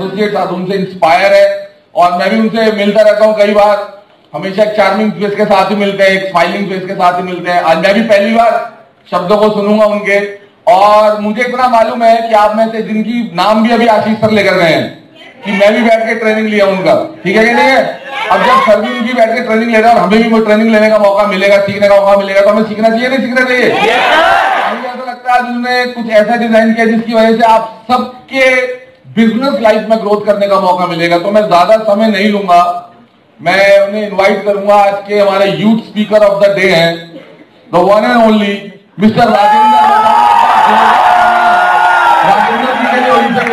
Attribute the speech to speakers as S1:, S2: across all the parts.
S1: Associates आज उनसे inspire है और मैं भी उनसे मिलता रहता हूँ कई बार। हमेशा एक चार्मिंग फेस के साथ ही मिलते हैं, एक स्माइलिंग फेस के साथ ही मिलते हैं। आज मैं भी पहली बार शब्दों को सुनूंगा उनके, और मुझे इतना मालूम है कि आप में से जिनकी नाम भी अभी आशीष सर लेकर गए हैं कि मैं भी बैठ के ट्रेनिंग लिया उनका, ठीक है कि नहीं है। अब जब सर भी उनकी बैठ के ट्रेनिंग ले रहे हैं और हमें भी वो ट्रेनिंग लेने का मौका मिलेगा, सीखने का मौका मिलेगा, तो हमें सीखना चाहिए नहीं सीखना चाहिए? मुझे ऐसा लगता है आज उन्होंने कुछ ऐसा डिजाइन किया जिसकी वजह से आप सबके बिजनेस लाइफ में ग्रोथ करने का मौका मिलेगा। तो मैं ज्यादा समय नहीं लूंगा, मैं उन्हें इन्वाइट करूंगा। आज के हमारे youth speaker of the day हैं the one and only mister Rajendra ji के लिए उनसे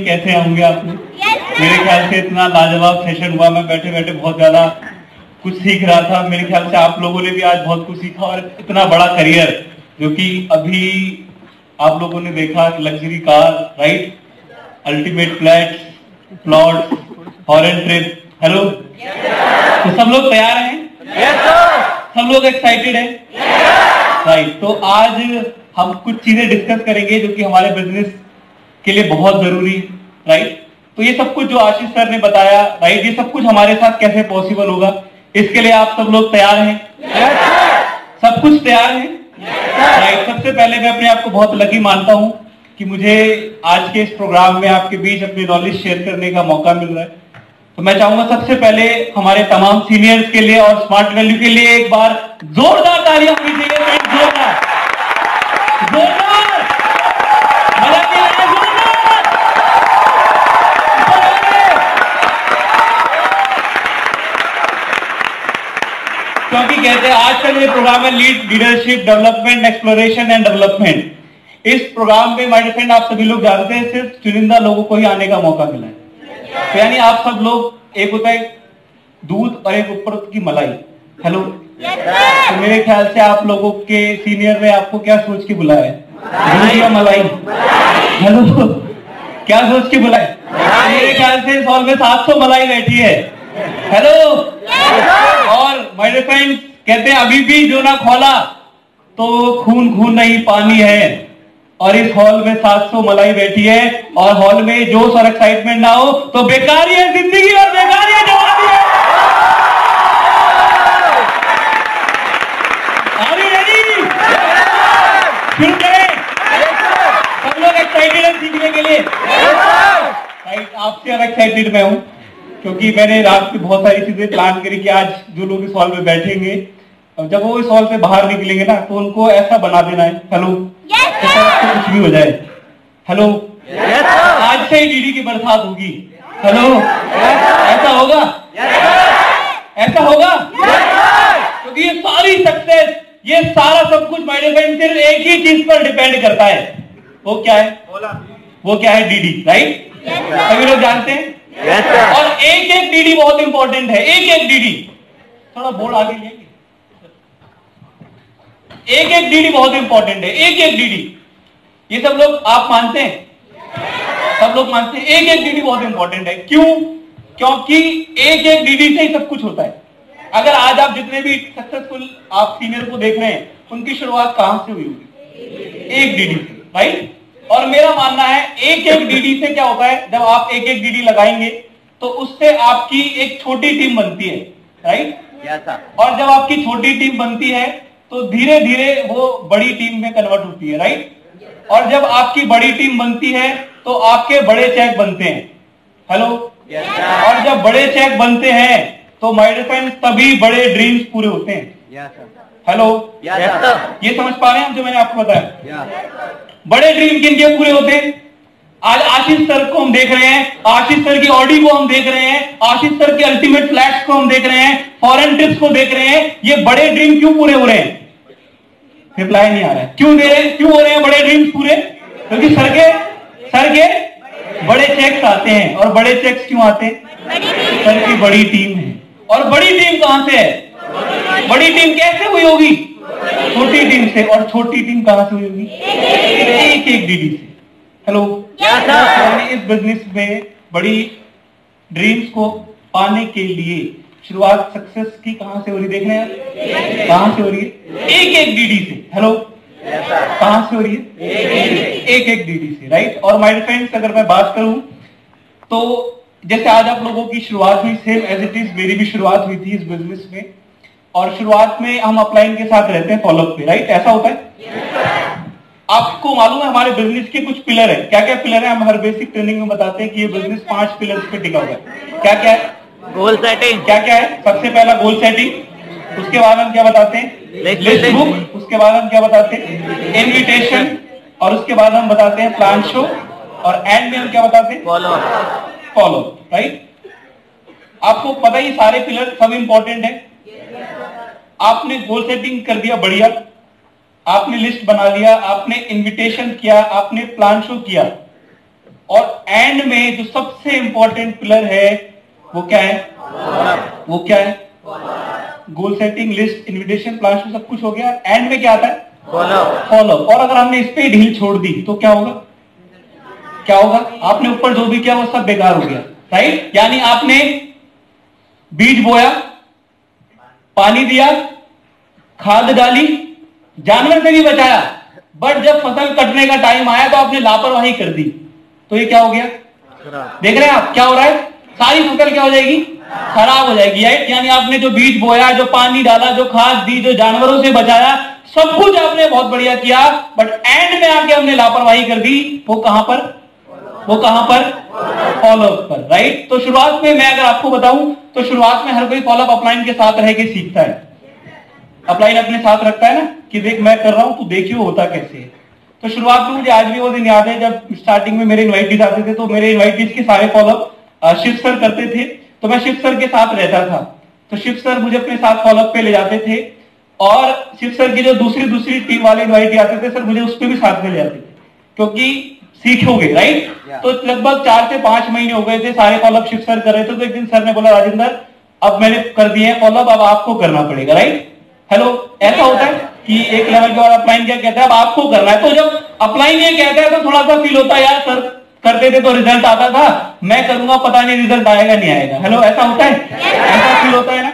S2: कैसे आऊंगे आपने? मेरे ख्याल से इतना लाजवाब सेशन हुआ, मैं बैठे बैठे बहुत ज्यादा कुछ सीख रहा था। मेरे ख्याल से आप लोगों ने भी आज बहुत कुछ सीखा, और इतना बड़ा करियर जो कि अभी आप लोगों ने देखा, luxury car, right, ultimate flat, plot, foreign trip. Hello, तो सब लोग तैयार हैं? सब लोग एक्साइटेड हैं? राइट। तो आज हम कुछ चीजें डिस्कस करेंगे जो कि हमारे बिजनेस के लिए बहुत जरूरी है, राइट। तो ये सब कुछ जो आशीष सर ने बताया, राइट, ये सब कुछ हमारे साथ कैसे पॉसिबल होगा, इसके लिए आप सब लोग तैयार हैं? सब कुछ तैयार है, राइट। सबसे पहले मैं अपने आप को बहुत लकी मानता हूं कि मुझे आज के इस प्रोग्राम में आपके बीच अपनी नॉलेज शेयर करने का मौका मिल रहा है। तो मैं चाहूंगा सबसे पहले हमारे तमाम सीनियर्स के लिए और स्मार्ट वैल्यू के लिए एक बार जोरदार तालियां होनी चाहिए, जोरदार जोरदार, मजा नहीं आ रहा, क्योंकि कहते हैं आज का ये प्रोग्राम है leadership development, exploration and development. इस प्रोग्राम में माय फ्रेंड आप सभी लोग जानते हैं सिर्फ चुनिंदा लोगों को ही आने का मौका मिला है। तो यानी आप सब लोग, एक होता है दूध और एक ऊपर की मलाई। हेलो, तो मेरे ख्याल से आप लोगों के सीनियर ने आपको क्या सोच के बुलाया है? दूध या मलाई? हेलो, क्या सोच के बुलाए? मेरे ख्याल से इस हॉल में 700 मलाई बैठी है। हेलो, और माय फ्रेंड्स कहते हैं अभी भी जो ना खोला तो खून खून नहीं पानी है, और इस हॉल में 700 मलाई बैठी है, और हॉल में जोश और एक्साइटमेंट ना हो तो बेकार है जिंदगी और बेकार है जवानी है। शुरू करें? सब लोग एक्साइटेड हैं सीखने के लिए? राइट, आपसे और एक्साइटेड मैं हूं, क्योंकि मैंने रात में बहुत सारी चीजें प्लान करी कि आज जो लोग इस हॉल में बैठेंगे, जब वो इस हॉल से बाहर निकलेंगे ना, तो उनको ऐसा बना देना है, हेलो, कुछ भी हो जाए, हेलो, आज से ही डीडी की बरसात होगी, हेलो, ऐसा होगा? ऐसा होगा? क्योंकि ये सारी सक्सेस, ये सारा सब कुछ माय डियर फ्रेंड सिर्फ एक ही चीज पर डिपेंड करता है। वो क्या है? वो क्या है? DD, right. सभी लोग जानते हैं। और एक एक डीडी बहुत इंपॉर्टेंट है, एक एक डीडी। थोड़ा बोर्ड आगे लेंगे। एक एक डीडी बहुत इंपॉर्टेंट है, एक एक डीडी। ये सब लोग आप मानते हैं? सब लोग मानते हैं एक एक डीडी बहुत इंपॉर्टेंट है। क्यों? क्योंकि एक एक डीडी से ही सब कुछ होता है। अगर आज आप जितने भी सक्सेसफुल आप सीनियर को देख रहे हैं, उनकी शुरुआत कहां से हुई होगी? एक डीडी से, राइट। और मेरा मानना है एक एक डीडी से क्या होता है, जब आप एक एक डीडी लगाएंगे तो उससे आपकी एक छोटी टीम बनती है, राइट। और जब आपकी छोटी टीम बनती है तो धीरे धीरे वो बड़ी टीम में कन्वर्ट होती है, राइट। और जब आपकी बड़ी टीम बनती है तो आपके बड़े चेक बनते हैं। हेलो, और जब बड़े चेक बनते हैं तो माय डियर फ्रेंड्स तभी बड़े ड्रीम्स पूरे होते हैं। हेलो, ये समझ पा रहे हैं जो मैंने आपको बताया? बड़े ड्रीम किन के पूरे होते हैं? आज आशीष सर को हम देख रहे हैं, आशीष सर की ऑडी को हम देख रहे हैं, आशीष सर के अल्टीमेट फ्लैट्स को हम देख रहे हैं, फॉरेन ट्रिप्स को देख रहे हैं। ये बड़े ड्रीम क्यों पूरे हो रहे हैं? रिप्लाई नहीं आ रहा है। क्यों दे रहे हैं? क्यों हो रहे हैं बड़े ड्रीम्स पूरे? क्योंकि सर के बड़े चेक्स आते हैं। और बड़े चेक्स क्यों आते हैं? सर की बड़ी टीम है। और बड़ी टीम कहां से है? बड़ी टीम कैसे हुई होगी? छोटी टीम से। और छोटी टीम कहां से हुई होगी? एक एक डीडी से। हेलो, इस बिजनेस में बड़ी ड्रीम्स को पाने के लिए शुरुआत सक्सेस की कहां से हो रही? देख रहे हैं कहां से हो रही है? एक एक डीडी से। हेलो, कहां से हो रही है? एक एक डीडी से, राइट। और माय फ्रेंड्स अगर मैं बात करूं तो जैसे आज आप लोगों की शुरुआत हुई, सेम एज इट इज मेरी भी शुरुआत हुई थी इस बिजनेस में। और शुरुआत में हम अपलाइन के साथ रहते हैं फॉलोअप पे, राइट? ऐसा होता है। आपको मालूम है हमारे बिजनेस के कुछ पिलर है। क्या क्या पिलर है? हम हर बेसिक ट्रेनिंग में बताते हैं कि ये बिजनेस 5 पिलर्स पे टिका हुआ है। क्या क्या है?
S3: Goal setting.
S2: क्या क्या है? सबसे पहला गोल सेटिंग। उसके बाद हम क्या बताते हैं? List book. उसके बाद हम क्या बताते हैं? इनविटेशन। और उसके बाद हम बताते हैं प्लान शो। और एंड में हम क्या बताते हैं? Follow, right. आपको पता ही सारे पिलर सब इंपॉर्टेंट है। आपने गोल सेटिंग कर दिया, बढ़िया। आपने लिस्ट बना लिया, आपने इनविटेशन किया, आपने प्लान शो किया। और एंड में जो सबसे इंपॉर्टेंट पिलर है वो क्या है? वो क्या है? Goal setting, list, invitation, plan show सब कुछ हो गया। एंड में क्या आता है? फॉलो। और अगर हमने इस पे ढील छोड़ दी तो क्या होगा? क्या होगा? आपने ऊपर जो भी किया वो सब बेकार हो गया, राइट। यानी आपने बीज बोया, पानी दिया, खाद डाली, जानवर से भी बचाया, बट जब फसल कटने का टाइम आया तो आपने लापरवाही कर दी, तो ये क्या हो गया? देख रहे हैं आप क्या हो रहा है? सारी फसल क्या हो जाएगी? खराब हो जाएगी, राइट। यानी आपने जो बीज बोया, जो पानी डाला, जो खाद दी, जो जानवरों से बचाया, सब कुछ आपने बहुत बढ़िया किया, बट एंड में आके हमने लापरवाही कर दी। वो कहां पर? वो कहां पर? फॉलोअप पर, राइट। तो शुरुआत में मैं अगर आपको बताऊं तो शुरुआत में हर कोई फॉलोअप अपलाइन के साथ रह के सीखता है। अपलाइन अपने साथ रखता है ना कि देख मैं कर रहा हूं, तू देखियो होता कैसे है। तो शुरुआत में मुझे आज भी वो दिन याद है जब स्टार्टिंग में मेरे इनवाइटीज आते थे, तो मेरे इनवाइटीज के सारे फॉलोअप शिव सर करते थे, तो मैं शिव सर के साथ रहता था। तो शिव सर मुझे अपने साथ फॉलोअप पे ले जाते थे। और शिव सर की जो दूसरी टीम वाले इनवाइटी आते थे, सर मुझे उस पर भी साथ में ले जाते थे, क्योंकि सीखोगे, राइट। तो लगभग 4 से 5 महीने हो गए थे, सारे फॉलोअप शिव सर कर रहे थे। तो एक दिन सर ने बोला, राजेंद्र अब मैंने कर दिए हैं फॉलोअप, अब आपको करना पड़ेगा, राइट। हेलो, ऐसा होता है कि एक लेवल के बाद अपलाइन क्या कहता है? अब आपको करना है। तो जब अपलाइन ये कहता है तो थोड़ा सा फील होता है, यार सर करते थे तो रिजल्ट आता था, मैं करूंगा पता नहीं रिजल्ट आएगा नहीं आएगा। हेलो, ऐसा होता है? ऐसा फील होता है ना?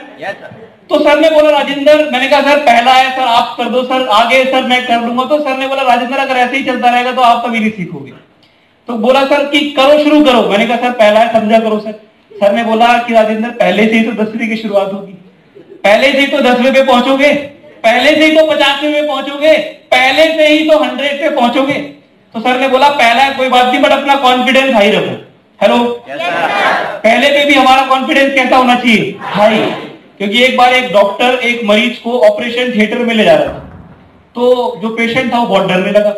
S2: तो सर ने बोला, राजेंद्र, मैंने कहा सर पहला है, सर आप कर दो, सर आगे सर मैं कर लूंगा। तो सर ने बोला, राजेंद्र अगर ऐसे ही चलता रहेगा तो आप कभी नहीं सीखोगे। तो बोला सर कि करो, शुरू करो। मैंने कहा सर पहला है, समझा करो सर। सर ने बोला कि राजेंद्र पहले से ही तो 10वीं की शुरुआत होगी, पहले से ही तो 10वें पे पहुंचोगे, पहले से ही तो 50वें पे पहुंचोगे, पहले से ही तो 100 पे पहुंचोगे। तो सर ने बोला पहला है कोई बात नहीं, बट अपना कॉन्फिडेंस हाई रखो। हेलो, पहले पे भी हमारा कॉन्फिडेंस कैसा होना चाहिए? हाई। क्योंकि एक बार एक डॉक्टर एक मरीज को ऑपरेशन थिएटर में ले जा रहा था, तो जो पेशेंट था वो बहुत डरने लगा।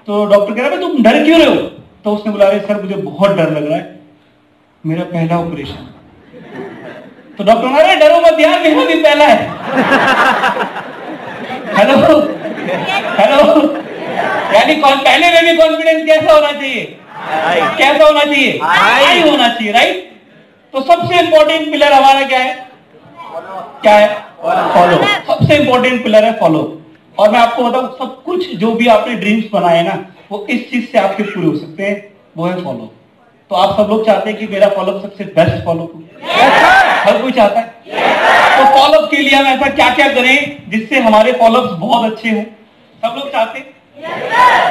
S2: तो डॉक्टर कह रहा है तुम डर क्यों रहे हो? तो उसने बोला, अरे सर मुझे बहुत डर लग रहा है, मेरा पहला ऑपरेशन। तो डॉक्टर ने, अरे डरो मत यार, मेरा भी पहला है। हेलो हेलो, यानी पहले में भी कॉन्फिडेंस कैसा होना चाहिए? कैसा होना चाहिए? हाई होना चाहिए, राइट। तो सबसे इंपॉर्टेंट पिलर हमारा क्या है? क्या है? फॉलो। सबसे इंपॉर्टेंट पिलर है फॉलो। और मैं आपको बताऊं, सब कुछ जो भी आपने ड्रीम्स बनाए ना, वो इस चीज से आपके पूरे हो सकते हैं, वो है फॉलो। तो आप सब लोग चाहते हैं कि मेरा फॉलोअप सबसे बेस्ट फॉलोअप हो? हर कोई चाहता है। तो फॉलोअप के लिए हम ऐसा क्या क्या करें जिससे हमारे फॉलोअप्स बहुत अच्छे हों? सब लोग चाहते हैं?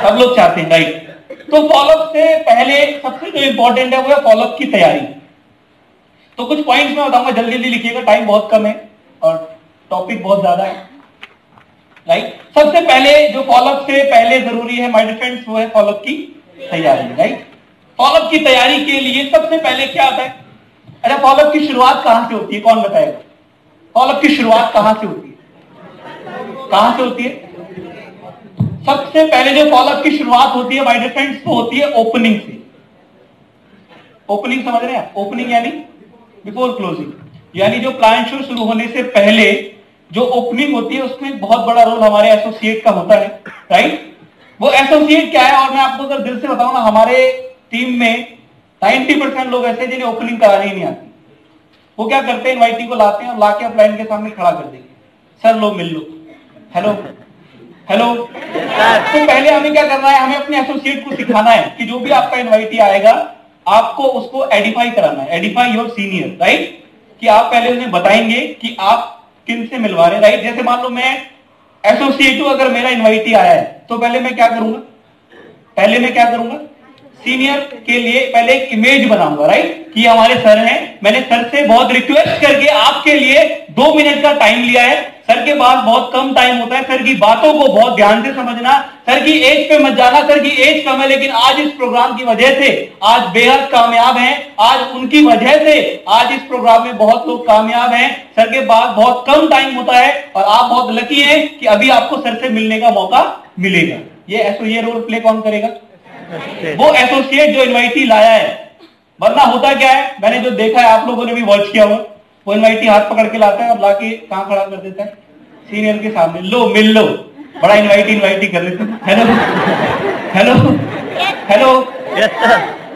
S2: सब लोग चाहते हैं, राइट। तो फॉलोअप से पहले सबसे जो इंपॉर्टेंट है वो है फॉलोअप की तैयारी। तो कुछ पॉइंट्स मैं बताऊंगा, जल्दी जल्दी लिखिएगा, टाइम बहुत कम है और टॉपिक बहुत ज्यादा है, राइट। सबसे पहले जो फॉलोअप से पहले जरूरी है माय डियर फ्रेंड्स, वो है फॉलोअप की तैयारी, राइट। फॉलोअप की तैयारी के लिए सबसे पहले क्या आता है? अच्छा, फॉलोअप की शुरुआत कहां से होती है? कौन बताएगा? फॉलोअप की शुरुआत कहां से होती है? कहां से होती है? सबसे पहले जो फॉलोअप की शुरुआत होती है माय डियर फ्रेंड्स, वो होती है ओपनिंग से। ओपनिंग समझ रहे हैं? ओपनिंग यानी बिफोर क्लोजिंग, यानी जो प्लान शो शुरू होने से पहले जो ओपनिंग होती है, उसमें बहुत बड़ा रोल हमारे एसोसिएट का होता है, राइट? वो एसोसिएट क्या है? और मैं आपको अगर दिल से बताऊं ना, हमारे टीम में 90% लोग ऐसे जिन्हें ओपनिंग करानी नहीं आती। वो क्या करते हैं? इनवाइटी को लाते हैं और लाके अपलाइन के सामने खड़ा कर देंगे, सर लो मिल लो, हेलो हेलो। तो पहले हमें क्या करना है? हमें अपने एसोसिएट को सिखाना है कि जो भी आपका इनवाइटी आएगा आपको उसको एडिफाई कराना है, एडिफाई योर सीनियर, राइट? कि आप पहले उन्हें बताएंगे कि आप किन से मिलवा रहे हैं, राइट? जैसे मान लो मैं एसोसिएट हूं, अगर मेरा इनवाइटी आया है तो पहले मैं क्या करूंगा? पहले मैं क्या करूंगा? सीनियर के लिए पहले एक इमेज बनाऊंगा, राइट? कि हमारे सर हैं, मैंने सर से बहुत रिक्वेस्ट करके आपके लिए 2 मिनट का टाइम लिया है। सर के पास बहुत कम टाइम होता है, सर की बातों को बहुत ध्यान से समझना, सर की एज पे मत जाना, सर की एज कम है लेकिन आज इस प्रोग्राम की वजह से आज बेहद कामयाब हैं, आज उनकी वजह से आज इस प्रोग्राम में बहुत लोग कामयाब हैं। सर के पास बहुत कम टाइम होता है और आप बहुत लकी हैं कि अभी आपको सर से मिलने का मौका मिलेगा। ये रोल प्ले कौन करेगा? वो एसोसिएट जो इनवाइटी लाया है। वरना होता क्या है, मैंने जो देखा है, आप लोगों ने भी वॉच किया हुआ, वो इनवाइटी हाथ पकड़ के लाता है और लाके कहां खड़ा कर देता है? सीनियर के सामने, लो मिल लो। बड़ा इनवाइटी कर देते हैं, हेलो हेलो हेलो।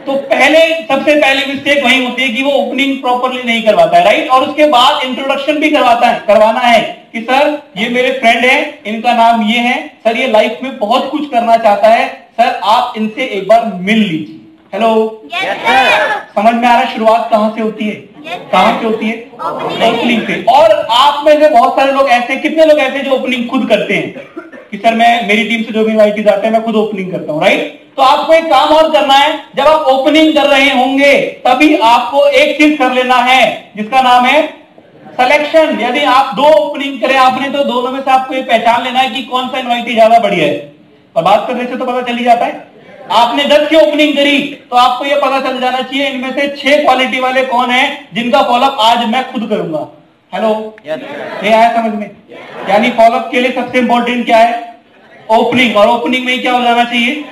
S2: तो पहले सबसे पहले मिस्टेक वही होती है कि वो ओपनिंग प्रॉपर्ली नहीं करवाता है, राइट? और उसके बाद इंट्रोडक्शन भी करवाना है कि सर ये मेरे फ्रेंड हैं, इनका नाम ये है, सर ये लाइफ में बहुत कुछ करना चाहता है, सर आप इनसे एक बार मिल लीजिए। हेलो, समझ में आ रहा है शुरुआत कहां से होती है? कहां से होती है? ओपनिंग से। और आप में से बहुत सारे लोग ऐसे, कितने लोग ऐसे जो ओपनिंग खुद करते हैं कि सर मैं, मेरी टीम से जो भी इनवाइटीज आते हैं मैं खुद ओपनिंग करता हूं, राइट? तो आपको एक काम और करना है, जब आप ओपनिंग कर रहे होंगे तभी आपको एक चीज कर लेना है जिसका नाम है सिलेक्शन। यदि आप 2 ओपनिंग करें आपने, तो दोनों में से आपको ये पहचान लेना है कि कौन सा इनवाइटी ज्यादा बढ़िया है। और बात करने से तो पता चल ही जाता है। आपने 10 की ओपनिंग करी तो आपको ये पता चल जाना चाहिए इनमें से 6 क्वालिटी वाले कौन है जिनका फॉलोअप आज मैं खुद करूंगा। हेलो, ये आया समझ में? यानी फॉलोअप के लिए सबसे इंपॉर्टेंट क्या है? ओपनिंग। और ओपनिंग में क्या हो जाना चाहिए?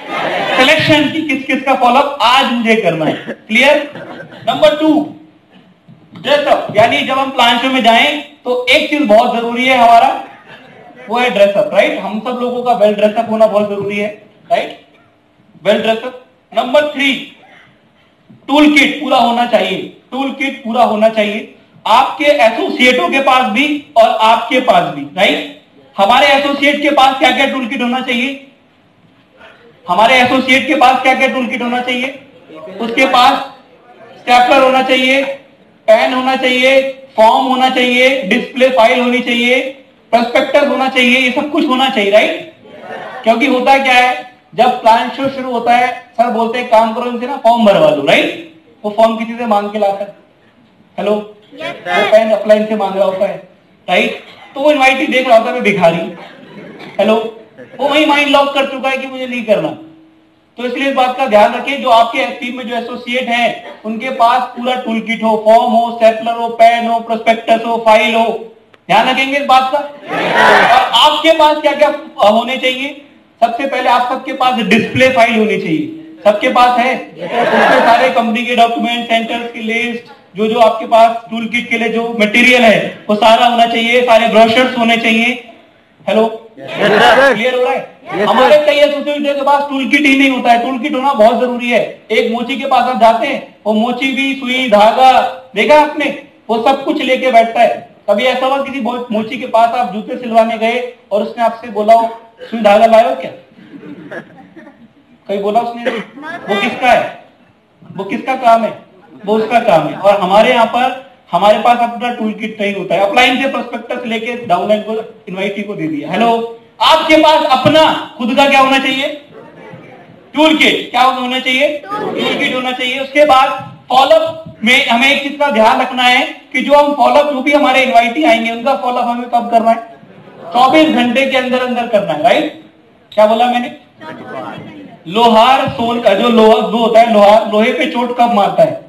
S2: सिलेक्शन की किस किस का फॉलोअप आज मुझे करना है। क्लियर? Number 2, dress up. यानी जब हम प्लान शो में जाएं तो एक चीज बहुत जरूरी है हमारा, वो है ड्रेसअप, राइट? हम सब लोगों का वेल ड्रेसअप होना बहुत जरूरी है, right? Well dress up. Number 3, tool kit पूरा होना चाहिए। टूल किट पूरा होना चाहिए आपके एसोसिएटों के पास भी और आपके पास भी, राइट? हमारे एसोसिएट के पास क्या क्या टूल किट होना चाहिए? हमारे एसोसिएट के पास क्या क्या टूल किट होना चाहिए? उसके पास स्टेपलर होना चाहिए, पेन होना चाहिए, फॉर्म होना चाहिए, डिस्प्ले फाइल होनी चाहिए, प्रोस्पेक्टस होना चाहिए, ये सब कुछ होना चाहिए, राइट? क्योंकि होता क्या है, जब प्लान शो शुरू होता है सर बोलते हैं काम करो इनसे ना फॉर्म भरवा दो, राइट? वो फॉर्म किसी से मांग के लाता है, हेलो, वो पेन अपलाइन से मांग रहा होता है, राइट? तो वो इनवाइटी देख रहा होता है मैं भिखारी, हेलो, वो वही माइंड लॉक कर चुका है कि मुझे नहीं करना। तो इसलिए इस बात का ध्यान रखें, जो आपके टीम में जो एसोसिएट हैं उनके पास पूरा टूल किट हो, फॉर्म हो, स्टेपलर हो, पेन हो, प्रोस्पेक्टस हो, फाइल हो। ध्यान रखेंगे इस बात का। और आपके पास क्या क्या होने चाहिए? सबसे पहले आप सबके पास डिस्प्ले फाइल होनी चाहिए। सबके पास है? उसमें सारे कंपनी के डॉक्यूमेंट, सेंटर्स की लिस्ट, जो जो आपके पास टूल किट के लिए जो मटेरियल है वो सारा होना चाहिए, सारे ब्रोशर्स होने चाहिए। हेलो, क्लियर हो रहा है? हमारे कई एसोसिएट के पास टूल किट ही नहीं होता है। टूल किट होना बहुत जरूरी है। एक मोची के पास आप जाते हैं, वो मोची भी, सुई, धागा, देखा आपने, वो सब कुछ लेके बैठता है। कभी ऐसा हुआ किसी मोची के पास आप जूते सिलवाने गए और उसने आपसे बोला हो सुई धागा लाओ क्या? कभी बोला उसने? वो किसका है? वो किसका काम है? वो उसका काम है। और हमारे यहाँ पर हमारे पास अपना टूल किट नहीं होता है। अपलाइन से प्रोस्पेक्टस लेके डाउनलाइन को इनवाइटी को दे दिया। हेलो, आपके पास अपना खुद का क्या होना चाहिए? Tool kit. क्या होना चाहिए? टूल किट होना चाहिए। उसके बाद फॉलोअप में हमें एक चीज का ध्यान रखना है कि जो हम फॉलोअप, जो भी हमारे इनवाइटी आएंगे उनका फॉलोअप हमें कब करना है? 24 घंटे के अंदर अंदर करना है, राइट? क्या बोला मैंने? लोहार सोन का जो होता है, लोहे पे चोट कब मारता है?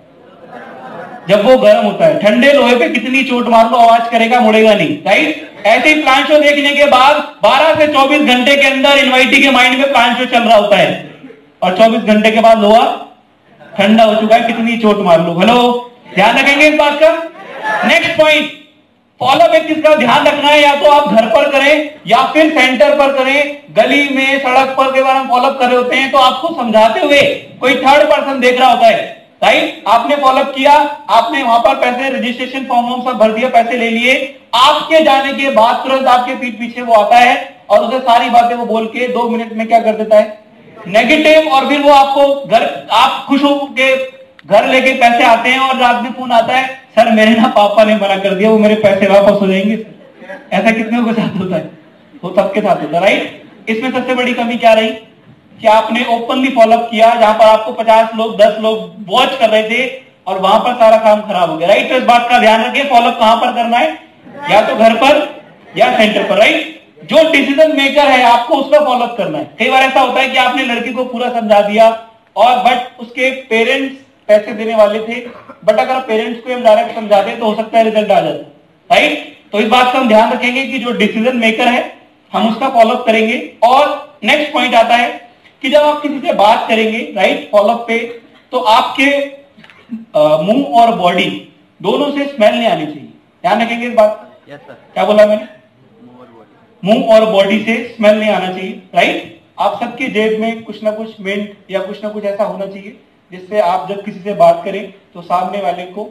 S2: जब वो गर्म होता है। ठंडे लोहे पे कितनी चोट मार लो आवाज करेगा, मुड़ेगा नहीं, राइट? ऐसे ही प्लान शो देखने के बाद 12 से 24 घंटे के अंदर इनवाइटी के माइंड में प्लान शो चल रहा होता है, और 24 घंटे के बाद लोहा ठंडा हो चुका है, कितनी चोट मार लो। हेलो, ध्यान रखेंगे इस बात का। नेक्स्ट पॉइंट, फॉलोअप एक चीज का ध्यान रखना है, या तो आप घर पर करें या फिर सेंटर पर करें। गली में, सड़क पर के बार हम फॉलोअप कर रहे होते हैं तो आपको समझाते हुए कोई थर्ड पर्सन देख रहा होता है, राइट? आपने फॉलोअप किया, आपने वहां पर पैसे, रजिस्ट्रेशन फॉर्म सब भर दिया, पैसे ले लिए, आपके जाने के बाद तुरंत आपके पीठ पीछे वो आता है और उसे सारी बातें वो बोल के 2 मिनट में क्या कर देता है, नेगेटिव। और फिर वो आपको घर, आप खुश हो के घर लेके पैसे आते हैं और रात में फोन आता है, सर मेरे ना पापा ने मना कर दिया, वो मेरे पैसे वापस हो जाएंगे। ऐसा कितने के साथ होता है? वो सबके साथ होता है, राइट? इसमें सबसे बड़ी कमी क्या रही कि आपने ओपनली फॉलोअप किया, जहां पर आपको 50 लोग 10 लोग वॉच कर रहे थे और वहां पर सारा काम खराब हो गया, राइट? तो इस बात का ध्यान रखिए, फॉलोअप कहां पर करना है, या तो घर पर या सेंटर पर, राइट? जो डिसीजन मेकर है आपको उसका फॉलोअप करना है। कई बार ऐसा होता है कि आपने लड़की को पूरा समझा दिया और बट उसके पेरेंट्स पैसे देने वाले थे, बट अगर पेरेंट्स को हम डायरेक्ट समझाते तो हो सकता है रिजल्ट आ जाता, राइट? तो इस बात का हम ध्यान रखेंगे कि जो डिसीजन मेकर है हम उसका फॉलोअप करेंगे। और नेक्स्ट पॉइंट आता है कि जब आप किसी से बात करेंगे, राइट, फॉलोअप पे, तो आपके मुंह और बॉडी दोनों से स्मेल नहीं आनी चाहिए। ध्यान रखेंगे इस बात का। yes, क्या बोला मैंने? मुंह और बॉडी से स्मेल नहीं आना चाहिए, राइट? आप सबके जेब में कुछ ना कुछ मिंट या कुछ ना कुछ ऐसा होना चाहिए जिससे आप जब किसी से बात करें तो सामने वाले को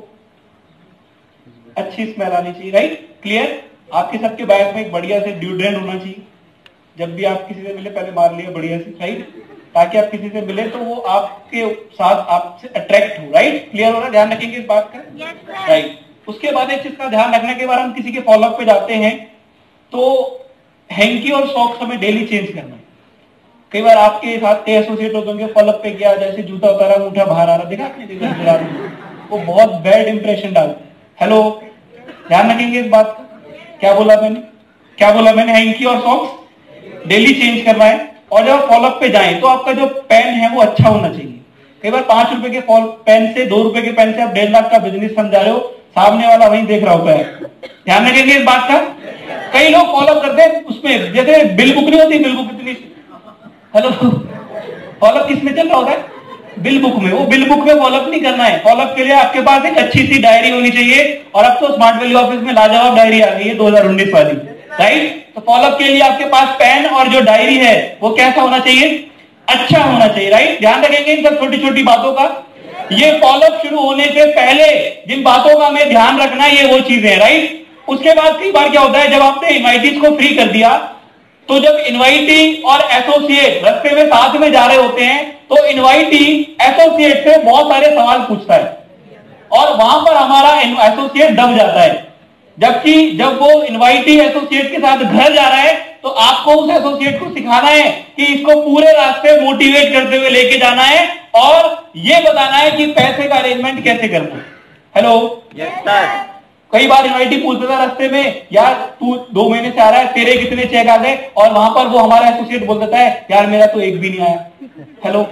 S2: अच्छी स्मेल आनी चाहिए, राइट? क्लियर? आपके सबके बैग में एक बढ़िया से डिओड्रेंट होना चाहिए। जब भी आप किसी से मिले पहले मार लिया बढ़िया से, राइट? ताकि आप किसी से मिले तो वो आपके साथ आपसे अट्रैक्ट हो, राइट? क्लियर हो रहा है? ध्यान रखेंगे इस बात का, राइट? उसके बाद एक चीज का ध्यान रखने के बाद हम किसी के फॉलोअप पे जाते हैं तो हैंकी और सॉक्स हमें डेली चेंज करना है। कई बार आपके साथ एसोसिएट होते फॉलोअप पे गया, जैसे जूता उतारा अंगूठा बाहर आ रहा, देखा आपने? वो बहुत बैड इंप्रेशन डालता है। हेलो, ध्यान रखेंगे इस बात का। क्या बोला मैंने? हैंकी और सॉक्स डेली चेंज करना है। और जब फॉलोअप पे जाएं तो आपका जो पेन है वो अच्छा होना चाहिए। कई बार 5 रुपए के पेन से, 2 रुपए के पेन से आप 1.5 लाख का बिजनेस समझा रहे हो, सामने वाला वहीं देख रहा होता है। ध्यान रखेंगे इस बात का। कई लोग फॉलोअप करते हैं उसमें, जैसे बिल बुक नहीं होती, बिल बुक इतनी, हेलो, फॉलोअप किसमें चल रहा होता है? बिल बुक में। वो बिल बुक में फॉलोअप नहीं करना है। फॉलोअप के लिए आपके पास एक अच्छी सी डायरी होनी चाहिए, और अब तो स्मार्ट वैल्यू ऑफिस में लाजवाब डायरी आ गई है 2019 वाली, राइट? तो फॉलोअप के लिए आपके पास पेन और जो डायरी है वो कैसा होना चाहिए? अच्छा होना चाहिए, राइट? ध्यान रखेंगे इन सब छोटी छोटी बातों का। ये फॉलोअप शुरू होने से पहले जिन बातों का हमें ध्यान रखना है, ये वो चीजें, राइट? उसके बाद कई बार क्या होता है, जब आपने इनवाइटीज को फ्री कर दिया तो जब इनवाइटी और एसोसिएट रास्ते में साथ में जा रहे होते हैं तो इनवाइटी एसोसिएट से बहुत सारे सवाल पूछता है और वहां पर हमारा एसोसिएट दब जाता है। जबकि जब वो इनवाइटी एसोसिएट के साथ घर जा रहा है तो आपको उस एसोसिएट को सिखाना है कि इसको पूरे रास्ते मोटिवेट करते हुए लेके जाना है और ये बताना है कि पैसे का अरेंजमेंट कैसे करना है। Hello,
S3: yes sir.
S2: कई बार इनवाइटी पूछता था रास्ते में, यार तू 2 महीने से आ रहा है, तेरे कितने चेक आ गए? और वहां पर वो हमारा एसोसिएट बोल देता है, यार मेरा तो एक भी नहीं आया। हेलो,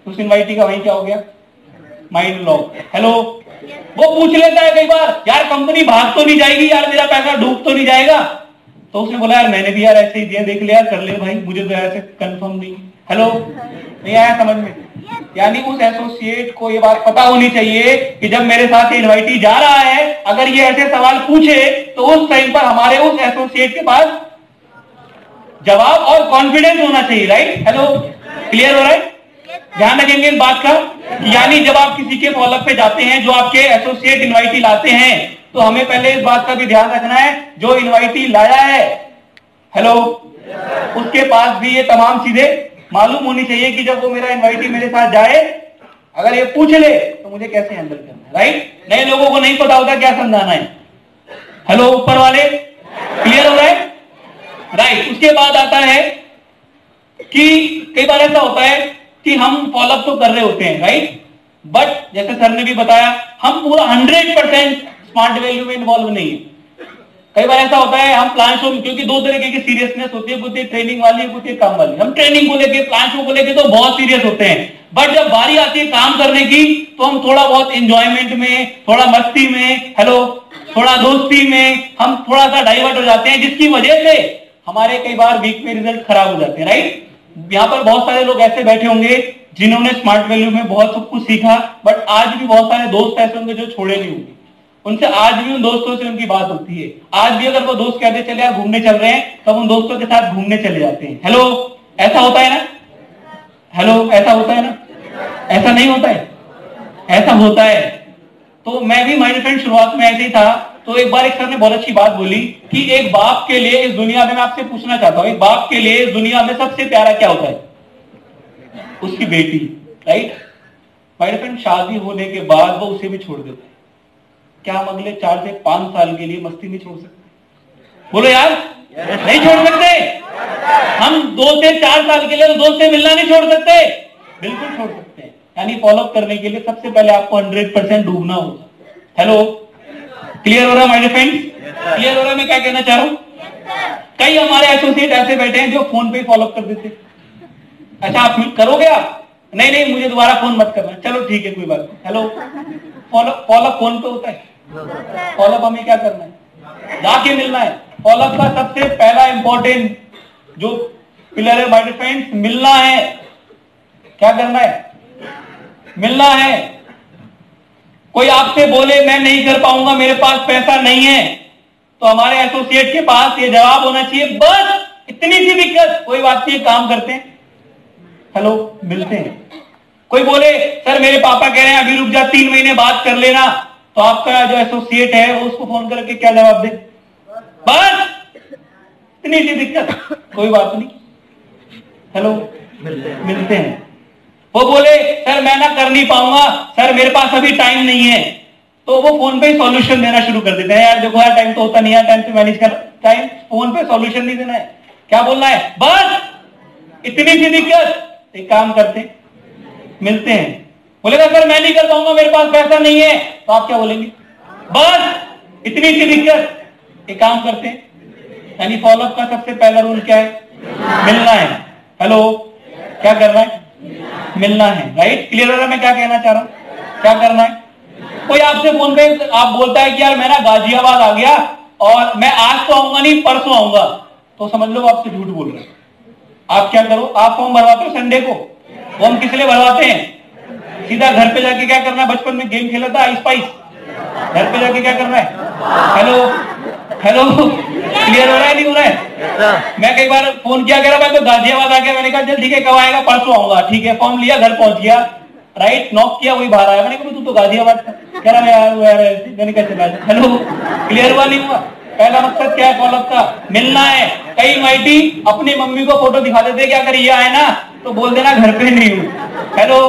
S2: उस इनवाइटी का वहीं क्या हो गया? Mind lock. हेलो, वो पूछ लेता है कई बार, यार कंपनी भाग तो नहीं जाएगी, यार मेरा पैसा डूब तो नहीं जाएगा? तो उसने बोला, यार मैंने भी यार ऐसे ही दिया, देख लिया, कर ले भाई, मुझे तो ऐसे कंफर्म नहीं। हेलो, नहीं आया समझ में? यानी उस एसोसिएट को ये बात पता होनी चाहिए कि जब मेरे साथ इनवाइटी जा रहा है, अगर ये ऐसे सवाल पूछे तो उस टाइम पर हमारे उस एसोसिएट के पास जवाब और कॉन्फिडेंस होना चाहिए, राइट? हेलो, क्लियर हो रहा है? ध्यान रखेंगे इस बात का। यानी जब आप किसी के फॉलोअप पे जाते हैं, जो आपके एसोसिएट इनवाइटी लाते हैं, तो हमें पहले इस बात का भी ध्यान रखना है, जो इनवाइटी लाया है, हेलो, उसके पास भी ये तमाम चीजें मालूम होनी चाहिए कि जब वो मेरा इनवाइटी मेरे साथ जाए, अगर ये पूछ ले तो मुझे कैसे हैंडल करना है, राइट? नए लोगों को नहीं पता होता क्या समझाना है। हेलो, ऊपर वाले, क्लियर हो रहा है? राइट। उसके बाद आता है कि कई बार ऐसा होता है कि हम फॉलोअप तो कर रहे होते हैं, राइट? बट जैसे सर ने भी बताया, हम पूरा 100% स्मार्ट वैल्यू में इन्वॉल्व नहीं है। कई बार ऐसा होता है हम प्लान शो में, क्योंकि दो तरीके की सीरियसनेस होती है, कुछ ट्रेनिंग वाली है, कुछ काम वाली। हम ट्रेनिंग को लेके, प्लान शो को लेके तो बहुत सीरियस होते हैं, बट जब बारी आती है काम करने की तो हम थोड़ा बहुत एंजॉयमेंट में, थोड़ा मस्ती में, हेलो, थोड़ा दोस्ती में हम थोड़ा सा डाइवर्ट हो जाते हैं, जिसकी वजह से हमारे कई बार वीक में रिजल्ट खराब हो जाते हैं, राइट। यहाँ पर बहुत सारे लोग ऐसे बैठे होंगे जिन्होंने स्मार्ट वैल्यू में बहुत सब कुछ सीखा, बट आज भी बहुत सारे दोस्त ऐसे होंगे जो छोड़े नहीं होंगे, उनसे आज भी उन दोस्तों से उनकी बात होती है। आज भी अगर वो दोस्त कहते चले यार घूमने चल रहे हैं, तब उन दोस्तों के साथ घूमने चले जाते हैं। हेलो, ऐसा होता है ना? हेलो, ऐसा होता है ना? ऐसा नहीं होता है? ऐसा होता है। तो मैं भी, माय फ्रेंड, शुरुआत में ऐसे ही था। तो एक बार एक सर ने बहुत अच्छी बात बोली कि एक बाप के लिए इस दुनिया में, मैं आपसे पूछना चाहता हूं, एक बाप के लिए इस दुनिया में सबसे प्यारा क्या होता है? उसकी बेटी, राइट। माय फ्रेंड, शादी होने के बाद वो उसे भी छोड़ देता है। क्या हम अगले 4 से 5 साल के लिए मस्ती नहीं छोड़ सकते? बोलो यार, नहीं छोड़ सकते। हम 2 से 4 साल के लिए दोस्त से मिलना नहीं छोड़ सकते? बिल्कुल छोड़ सकते हैं। यानी फॉलोअप करने के लिए सबसे पहले आपको 100% डूबना होगा। हेलो, क्लियर हो रहा है माय फ्रेंड्स? क्लियर हो रहा है मैं क्या कहना चाह रहा हूं? कई हमारे एसोसिएट ऐसे बैठे हैं जो फोन पे फॉलोअप कर देते। अच्छा, आप करोगे? आप नहीं नहीं, मुझे दोबारा फोन मत करना। चलो ठीक है, कोई बात नहीं। हेलो, फॉलोअप फोन पे होता है? फॉलोअप हमें क्या करना है? जाके मिलना है। फॉलोअप का सबसे पहला इंपॉर्टेंट जो पिलर है माय फ्रेंड्स, मिलना है। क्या करना है? मिलना है। कोई आपसे बोले मैं नहीं कर पाऊंगा, मेरे पास पैसा नहीं है, तो हमारे एसोसिएट के पास ये जवाब होना चाहिए, बस इतनी सी दिक्कत, कोई बात नहीं, काम करते हैं। हेलो, मिलते हैं। कोई बोले सर मेरे पापा कह रहे हैं अभी रुक जा, 3 महीने बात कर लेना, तो आपका जो एसोसिएट है वो उसको फोन करके क्या जवाब दे? बस इतनी सी दिक्कत, कोई बात नहीं। हेलो, मिलते हैं। वो बोले सर मैं ना कर नहीं पाऊंगा, सर मेरे पास अभी टाइम नहीं है, तो वो फोन पे सॉल्यूशन देना शुरू कर देते हैं। यार देखो यार, टाइम तो होता नहीं है, टाइम से मैनेज कर, टाइम, फोन पे सॉल्यूशन नहीं देना है। क्या बोलना है? बस इतनी सी दिक्कत। एक काम करते, मिलते हैं। बोलेगा सर मैं नहीं कर पाऊंगा, मेरे पास पैसा नहीं है, तो आप क्या बोलेंगे? बस इतनी सी दिक्कत। एक काम करते हैं। यानी फॉलोअप का सबसे पहला रूल क्या है? मिलना है। हेलो, क्या करना है? मिलना है, राइट। क्लियर हो रहा है मैं क्या कहना चाह रहा हूं? क्या करना है? कोई आपसे फोन पे आप बोलता है कि यार मैं ना गाजियाबाद आ गया और मैं आज तो आऊंगा नहीं, परसों आऊंगा, तो समझ लो आपसे झूठ बोल रहे हैं। आप क्या करो, आप फॉर्म भरवाते हो संडे को, वो हम किस लिए भरवाते हैं? सीधा घर पे जाके क्या करना है? बचपन में गेम खेला था आइस पाइस, घर पे जाके क्या करना है? हेलो, हेलो, क्लियर हो रहा है नहीं हो रहा है? मैं कई बार फोन किया, कह रहा मैं तो गाजियाबाद आ गया। मैंने कहा चल ठीक है, कब आएगा? परसों आऊंगा। ठीक है, फॉर्म लिया, घर पहुंच गया, राइट, नॉक किया, वही बाहर आया। मैंने कहा तू तो गाजियाबाद था, कह रहा मैं यार मैंने कहा चला। हेलो, क्लियर हुआ नहीं हुआ? पहला मकसद क्या है फॉलोअप का? मिलना है। कई माइटी अपनी मम्मी को फोटो दिखा देते, क्या अगर ये आए ना तो बोल देना घर पे नहीं हूं। हेलो,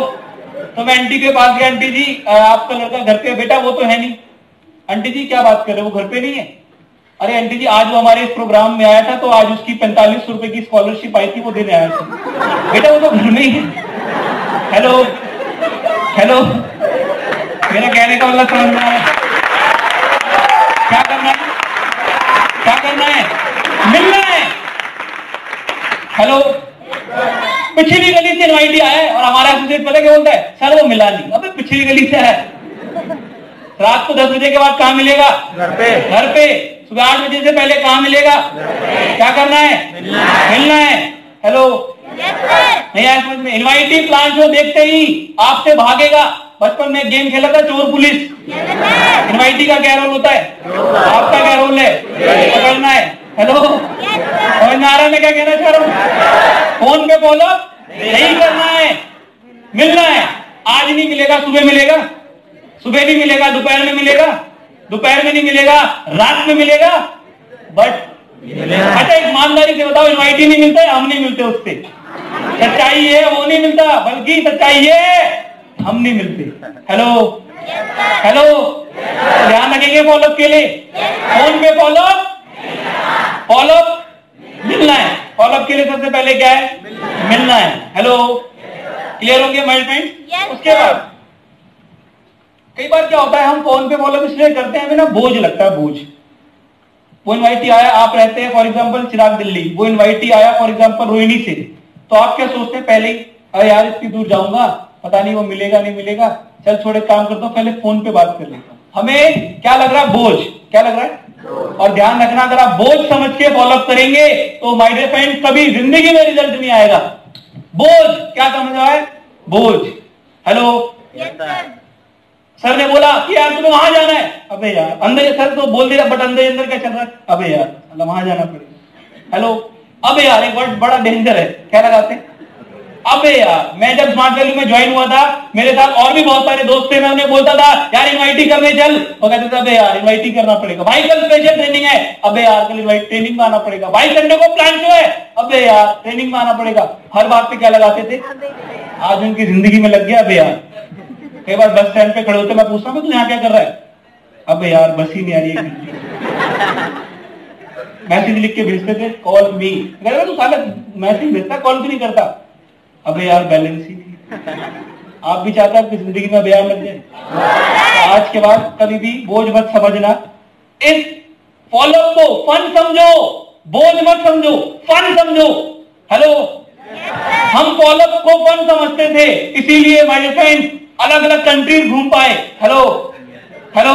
S2: तो मैं आंटी के पास गया, आंटी जी आपका लड़का घर पे? बेटा वो तो है नहीं। आंटी जी क्या बात कर रहे हो, वो घर पे नहीं है? अरे आंटी जी आज वो हमारे इस प्रोग्राम में आया था, तो आज उसकी 45 रुपए की स्कॉलरशिप आई थी, वो देने आया था। बेटा वो तो घर में ही है। हेलो, हेलो, मेरा कहने का मतलब समझ में आया? क्या करना है? क्या करना है? मिलना है। हेलो, पिछली गली से इनवाइटी आया है और हमारा एसोसिएट पता क्या बोलता है? सर वो मिला नहीं। अबे पिछली गली से है, रात को 10 बजे के बाद कहां मिलेगा? घर पे। घर पे। सुबह 8 बजे से पहले कहां मिलेगा? क्या करना है? मिलना है। हेलो, नहीं आया समझ में? इनवाइटी प्लान शो देखते ही आपसे भागेगा। बचपन में गेम खेला था चोर पुलिस, इनवाइटी का क्या रोल होता है? आपका क्या रोल है? पकड़ना है। हेलो, समझ में आ रहा है मैं क्या कहना चाह रहा हूं? फोन पे फॉलो नहीं करना है, मिलना है। आज नहीं मिलेगा, सुबह मिलेगा, सुबह नहीं मिलेगा, दोपहर में मिलेगा, दोपहर में नहीं मिलेगा, रात में मिलेगा, बट अच्छा एक ईमानदारी से बताओ, इनवाइटी नहीं मिलता है, हम नहीं मिलते उससे। सच्चाई है वो नहीं मिलता, बल्कि सच्चाई है हम नहीं मिलते। हेलो, हेलो, ध्यान रखेंगे फॉलोअप के लिए। फोन पे फॉलोअप, फॉलोअप मिलना है। फॉलोअप के लिए सबसे पहले क्या है? मिलना है। हेलो, क्लियर होंगे माय फ्रेंड्स? उसके बाद कई बार क्या होता है, हम फोन पे फॉलोअप इसलिए करते हैं, हमें ना बोझ लगता है, बोझ वो इनवाइटी आया, आप रहते हैं फॉर एग्जांपल चिराग दिल्ली, वो इनवाइटी आया फॉर एग्जांपल रोहिणी से, तो आप क्या सोचते हैं पहले ही, अरे यार इतनी दूर जाऊंगा, पता नहीं वो मिलेगा नहीं मिलेगा, चल छोड़े काम करता हूं, पहले फोन पे बात कर लेता हूं। हमें क्या लग रहा है, बोझ, क्या लग रहा है। और ध्यान रखना, अगर आप बोझ समझ के फॉलोअप करेंगे तो माय डियर फ्रेंड कभी जिंदगी में रिजल्ट नहीं आएगा। बोझ क्या समझ रहा है, बोझ। हेलो सर ने बोला कि यार तुम्हें वहां जाना है, अबे यार अंदर, सर तो बोल दिया बट अंदर क्या चल रहा है, अबे यार मतलब वहां जाना पड़ेगा। हेलो, अबे यार एक वर्ड बड़ा डेंजर है, क्या लगाते हैं, अबे यार। मैं जब स्मार्ट वैल्यू में ज्वाइन हुआ था, मेरे साथ और भी बहुत सारे दोस्त थे, मैं उन्हें बोलता था यार इनवाइटी करने चल, वो कहते थे अबे यार इनवाइटी करना पड़ेगा भाई, कल स्पेशल ट्रेनिंग है, अबे यार कल इनवाइट ट्रेनिंग में आना पड़ेगा भाई, संडे को प्लान जो है, अबे यार ट्रेनिंग में आना पड़ेगा। हर बात पे क्या लगाते थे, आज उनकी जिंदगी में लग गया अबे यार। कई बार बस स्टैंड पे खड़े होते, मैं पूछता हूँ तू यहाँ क्या कर रहा है, अबे यार बस ही नहीं आ रही है। मैसेज लिख के भेजते थे, कॉल मी, तू साला मैसेज भेजता कॉल क्यों नहीं करता, अबे यार बैलेंस ही नहीं। आप भी चाहते हैं कि जिंदगी में बयान लग जाए। आज के बाद कभी भी बोझ मत समझना, इस फॉलोअप को फन समझो, बोझ मत समझो, फन समझो। हेलो, हम फॉलोअप को फन समझते थे, इसीलिए माय फ्रेंड्स अलग अलग कंट्रीज घूम पाए। हेलो हेलो,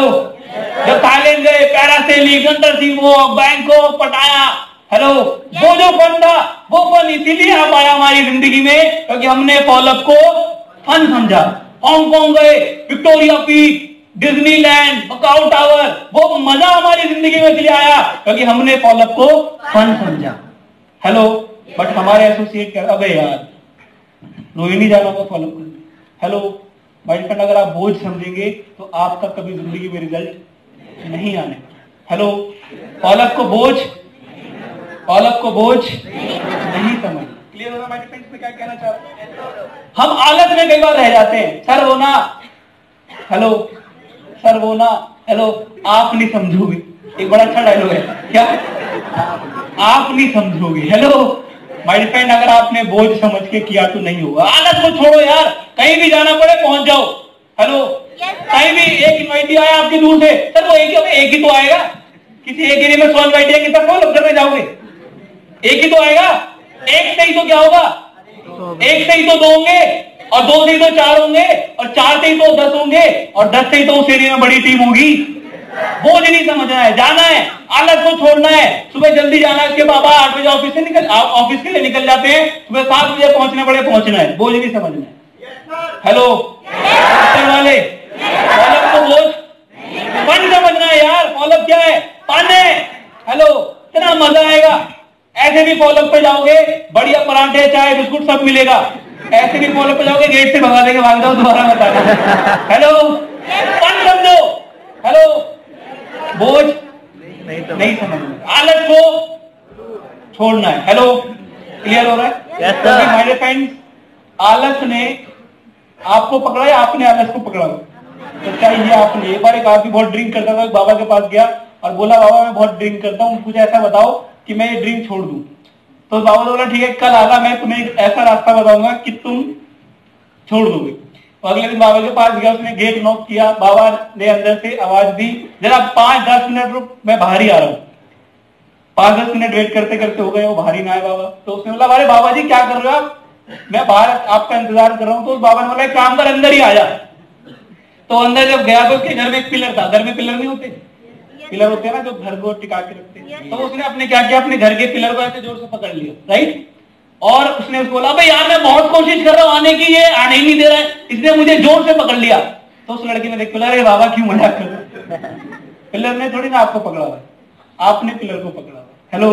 S2: जब थाईलैंड गए, पैरासेलिंग, अंडरसीवॉक, बैंकॉक, पटाया, हेलो, वो जो फन था वो फन इसीलिए आ पाया हमारी जिंदगी में क्योंकि हमने फॉलोअप को फन समझा। हांगकांग गए, Victoria peak, Disneyland, Macau tower, वो मजा हमारी जिंदगी में इसलिए आया क्योंकि हमने फॉलोअप को फन समझा। हेलो, बट हमारे एसोसिएट कर, अबे यार रोहिणी जाना होगा फॉलोअप करने। हेलो माय फ्रेंड, अगर आप बोझ समझेंगे तो आपका कभी जिंदगी में रिजल्ट नहीं आने। हेलो, फॉलोअप को बोझ, फॉलोअप को बोझ नहीं समझ। क्लियर होगा माय फ्रेंड्स, में क्या कहना चाह रहे हैं। हम आलस में कई बार रह जाते हैं, सर वो ना, हेलो सर वो ना, हेलो आप नहीं समझोगे, एक बड़ा अच्छा डायलॉग है, क्या आप नहीं समझोगे। हेलो माय फ्रेंड, अगर आपने बोझ समझ के किया तो नहीं होगा। आलस को छोड़ो यार, कहीं भी जाना पड़े पहुंच जाओ। हेलो, कहीं भी एक इनवाइटी आया आपकी दूर से, सर वो एक ही तो आएगा, किसी एक एरिया में 100 इनवाइटी है, कितना फॉलोअप करने जाओगे, एक ही तो आएगा। एक से ही तो क्या होगा, एक से ही तो 2 होंगे, और 2 से ही तो 4 होंगे, और 4 से ही तो 10 होंगे, और 10 से ही तो उस एरिया में बड़ी टीम होगी। बोझ नहीं समझना है, जाना है, आलस को छोड़ना है। सुबह जल्दी जाना है, उसके बाबा 8 बजे ऑफिस के लिए निकल जाते हैं, सुबह 7 बजे पहुंचने पड़े, पहुंचना है, बोझ नहीं समझना है। हेलो वाले, फॉलोअप को बोझ फन समझना है यार। फॉलोअप क्या है, फन है। हेलो, इतना मजा आएगा, ऐसे भी फॉलोअप पे जाओगे, बढ़िया पराठे चाय बिस्कुट सब मिलेगा। ऐसे भी फॉलोअप पे जाओगे, गेट से भगा देंगे, भाग जाओ दोबारा बता। हेलो, फन समझो। हेलो, बोझ नहीं समझना, आलस को छोड़ना है। हेलो, क्लियर हो रहा है। yes, माय फ्रेंड्स, आलस ने आपको पकड़ा या आपने आलस को पकड़ा, तो चाहिए आपने। एक बार एक आदमी बहुत ड्रिंक करता था, बाबा के पास गया और बोला बाबा मैं बहुत ड्रिंक करता हूँ, मुझे ऐसा बताओ कि मैं ये ड्रिंक छोड़ दूं। तो बाबा ने बोला ठीक है, कल आना, मैं तुम्हें एक ऐसा रास्ता बताऊंगा कि तुम छोड़ दोगे। तो अगले दिन बाबा के पास गया, उसने गेट नॉक किया, बाबा ने अंदर से आवाज दी, जरा 5-10 मिनट रुक, मैं बाहर ही आ रहा हूँ। 5-10 मिनट वेट करते करते हो गए, वो बाहर ही ना आए बाबा। तो उसने बोला अरे बाबा जी क्या कर रहे हो आप, मैं बाहर आपका इंतजार कर रहा हूँ। तो उस बाबा ने बोला काम कर, अंदर ही आ जा। तो अंदर जब गया तो उसके घर में एक पिलर था, घर में पिलर नहीं होते, पिलर होते हैं ना जो घर को टिका के रखते हैं। तो उसने अपने क्या किया, अपने घर के पिलर को ऐसे जोर से पकड़ लिया, राइट। और उसने उसको बोला भाई यार मैं बहुत कोशिश कर रहा हूं आने की, ये आने ही नहीं दे रहा है, इसने मुझे जोर से पकड़ लिया। तो उस लड़की ने देख बोला अरे बाबा क्यों मजाक कर रहे हो, पिलर ने थोड़ी ना आपको पकड़ा हुआ, आपने पिलर को पकड़ा हुआ। हेलो,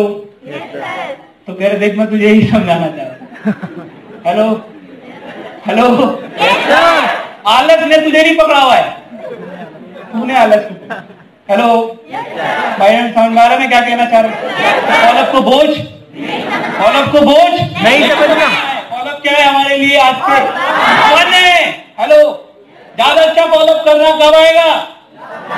S2: तो कह रहे देख मैं तुझे यही समझाना चाह रहा। हेलो हेलो, आलस ने तुझे नहीं पकड़ा हुआ है, तूने आलस को पकड़ा। हेलो भाई, समझ में आ रहा है मैं क्या कहना चाह रहा हूँ। फॉलोअप को बोझ, फॉलोअप को बोझ नहीं समझना। फॉलोअप क्या है हमारे लिए आज से फन है। हेलो, ज्यादा अच्छा फॉलोअप करना कब आएगा,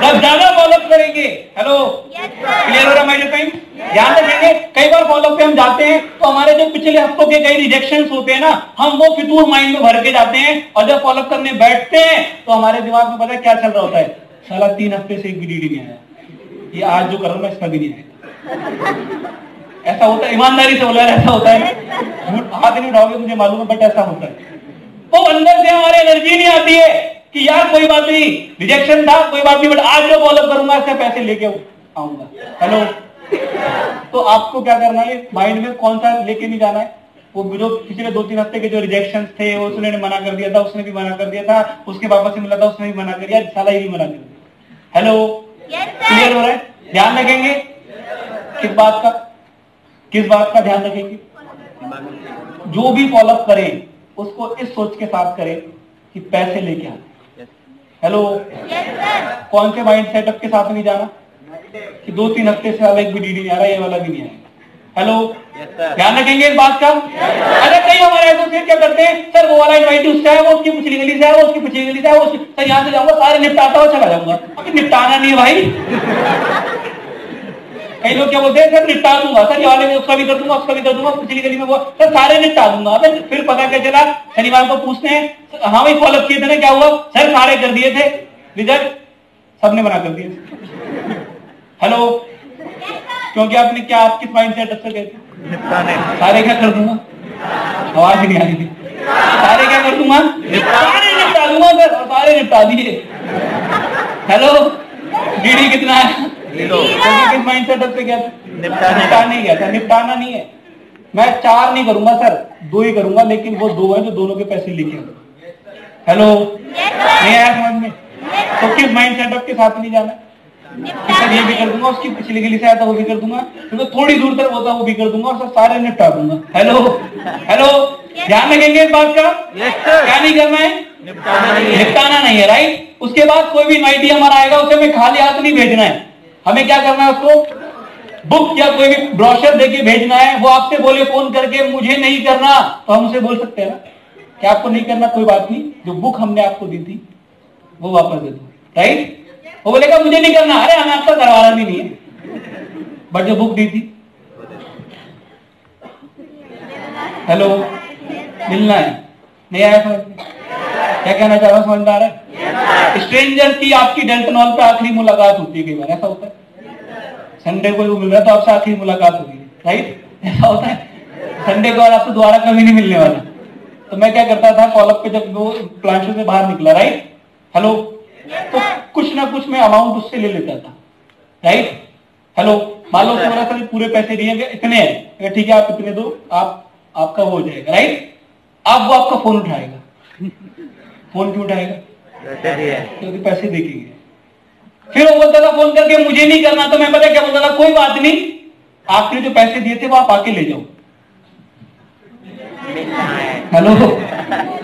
S2: जब ज्यादा फॉलोअप करेंगे। हेलो, क्लियर हो रहा है माय डियर फ्रेंड्स। ध्यान रखेंगे, कई बार फॉलोअप पे हम जाते हैं तो हमारे जो पिछले हफ्तों के कई रिजेक्शंस होते हैं ना, हम वो फितूर माइंड में भर के जाते हैं, और जब फॉलोअप करने बैठते हैं तो हमारे दिमाग में पता है क्या चल रहा होता है, साला 3 हफ्ते से एक भी डीडी नहीं आया, ये आज जो कर रहा हूं मैं इसका भी नहीं आएगा। ऐसा होता है, ईमानदारी से बोला ऐसा होता है, झूठ हाथ नहीं उठाओगे मुझे मालूम है, बट ऐसा होता है। वो अंदर से हमारे एनर्जी नहीं आती है कि यार कोई बात नहीं, रिजेक्शन था कोई बात नहीं, बट आज जो फॉलोअप करूंगा इससे पैसे लेके आऊंगा। हेलो, तो आपको क्या करना है, माइंड में कौन सा लेके नहीं जाना है, वो जो पिछले 2-3 हफ्ते के जो रिजेक्शन थे वो उसने मना कर दिया था, उसने भी मना कर दिया था, उसके पापा से मिला था उसने भी मना कर दिया, साला ही मना कर दिया। हेलो, क्लियर हो रहा है? ध्यान रखेंगे किस बात का ध्यान रखेंगे? जो भी फॉलोअप करें उसको इस सोच के साथ करें कि पैसे लेके आए। हेलो, कौन से माइंड सेटअप के साथ नहीं जाना कि 2-3 हफ्ते से अलग भी डीडी नहीं आ रहा, ये वाला भी नहीं आया। हेलो, ध्यान रखेंगे इस बात का। अरे कई हमारे एसोसिएट क्या करते हैं, सर वो वाला इनवाइट उससे है, वो उसकी पिछली गली से है, वो उसकी पिछली गली से है, वो सर यहाँ से जाऊंगा सारे निपटाता हुआ चला जाऊंगा। अभी निपटाना नहीं है भाई। कई लोग क्या बोलते हैं, सर निपटा दूंगा, सर ये वाले में उसका भी कर दूंगा, उसका भी कर दूंगा, पिछली गली में वो, सर सारे निपटा दूंगा। फिर पता क्या चला, शनिवार को पूछते हैं हाँ भाई फॉलोअप किए थे ना, क्या हुआ, सर सारे कर दिए थे, रिजल्ट सबने मना कर दिए। हेलो, क्योंकि आपने क्या, आप किस माइंड सेट से गए थे? सारे क्या कर दूंगा, आवाज नहीं आ रही थी, सारे क्या कर दूंगा, सारे निपटा दूंगा सर, और सारे निपटा दिए। हेलो, डीडी कितना है? किस माइंड सेटअप से गया था? निपटाने गया था। निपटाना नहीं है, मैं 4 नहीं करूंगा सर, 2 ही करूंगा, लेकिन वो 2 है जो दोनों के पैसे लेके आऊंगा। हेलो, नहीं आया समझ में? तो किस माइंड सेटअप के साथ नहीं जाना, सर ये भी कर दूंगा, उसकी पिछली गली से आया था वो भी कर दूंगा, तो थोड़ी दूर तक होता वो भी कर दूंगा, और सर सारे निपटा दूंगा। हेलो, ध्यान रखेंगे इस बात का। क्या नहीं करना है? निपटाना नहीं है, राइट। उसके बाद कोई भी इनवाइटी हमारा आएगा उसे हमें खाली हाथ नहीं भेजना है, हमें क्या करना है, उसको बुक या कोई भी ब्रोशर देके भेजना है। वो आपसे बोले फोन करके मुझे नहीं करना, तो हम उसे बोल सकते हैं ना कि आपको नहीं करना, कोई बात नहीं, जो बुक हमने आपको दी थी वो वापस दे दो, राइट। वो बोलेगा मुझे नहीं करना, अरे हमें आपका करवाना भी नहीं है, बट जो बुक दी थी, हेलो, मिलना है। नहीं आया समझ में? क्या कहना चाह रहा हूं, समझदार है? स्ट्रेंजर की आपकी डेल्टन हॉल पे आखिरी मुलाकात होती है, कई बार ऐसा होता है, संडे को वो मिल रहा है तो आपसे आखिरी मुलाकात होगी, राइट, ऐसा होता है। संडे को आपसे दोबारा कभी नहीं मिलने वाला। तो मैं क्या करता था, फॉलोअप पे जब वो प्लांट से बाहर निकला, राइट, हेलो, तो कुछ ना कुछ मैं अमाउंट उससे ले लेता था, राइट। हेलो, मान लो मेरा सर पूरे पैसे दिए गए इतने हैं, ठीक है आप इतने दो, आपका वो हो जाएगा, राइट। अब वो आपका फोन उठाएगा, फोन क्यों उठाएगा, क्योंकि पैसे देखेंगे। फिर वो बोलता था फोन करके मुझे नहीं करना, तो मैं पता क्या बोलता था, कोई बात नहीं, आपने जो पैसे दिए थे वो आप आके ले जाओ। हेलो,